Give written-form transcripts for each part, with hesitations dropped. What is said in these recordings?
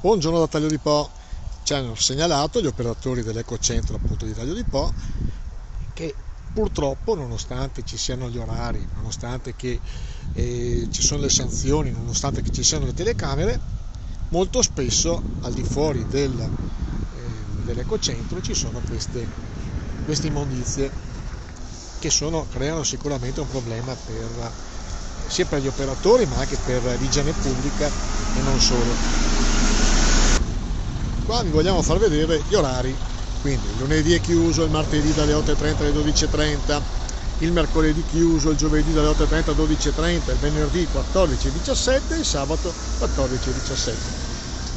Buongiorno da Taglio di Po. Ci hanno segnalato gli operatori dell'Ecocentro appunto di Taglio di Po che purtroppo, nonostante ci siano gli orari, nonostante che ci sono le sanzioni, nonostante che ci siano le telecamere, molto spesso al di fuori dell'Ecocentro ci sono queste immondizie che creano sicuramente un problema sia per gli operatori ma anche per l'igiene pubblica e non solo. Qua vi vogliamo far vedere gli orari, quindi il lunedì è chiuso, il martedì dalle 8:30 alle 12:30, il mercoledì chiuso, il giovedì dalle 8:30 alle 12:30, il venerdì 14:17 e il sabato 14:17.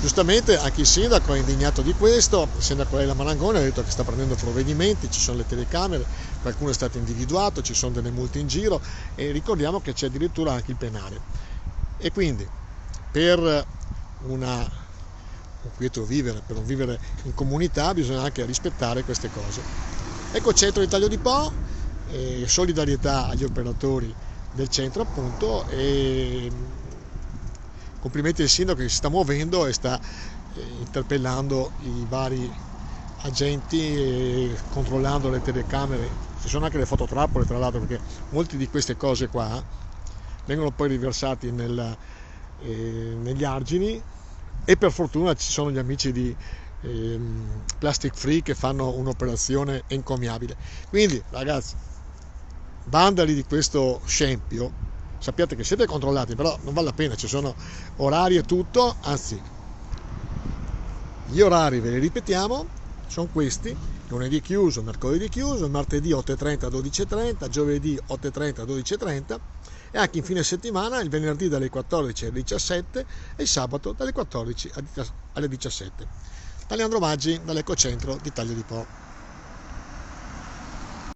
Giustamente anche il sindaco è indignato di questo, il sindaco Leila Marangoni ha detto che sta prendendo provvedimenti, ci sono le telecamere, qualcuno è stato individuato, ci sono delle multe in giro e ricordiamo che c'è addirittura anche il penale. E quindi per un quieto vivere, per un vivere in comunità bisogna anche rispettare queste cose. Ecco, centro di Taglio di Po, solidarietà agli operatori del centro appunto e complimenti al sindaco che si sta muovendo e sta interpellando i vari agenti e controllando le telecamere. Ci sono anche le fototrappole tra l'altro, perché molte di queste cose qua vengono poi riversati negli argini e per fortuna ci sono gli amici di Plastic Free che fanno un'operazione encomiabile. Quindi ragazzi, vandali di questo scempio, sappiate che siete controllati, però non vale la pena, ci sono orari e tutto, anzi gli orari ve li ripetiamo, sono questi: lunedì chiuso, mercoledì chiuso, il martedì 8:30 12:30, giovedì 8:30 12:30 e anche in fine settimana il venerdì dalle 14 alle 17 e il sabato dalle 14 alle 17. Leandro Maggi dall'Ecocentro di Taglio di Po.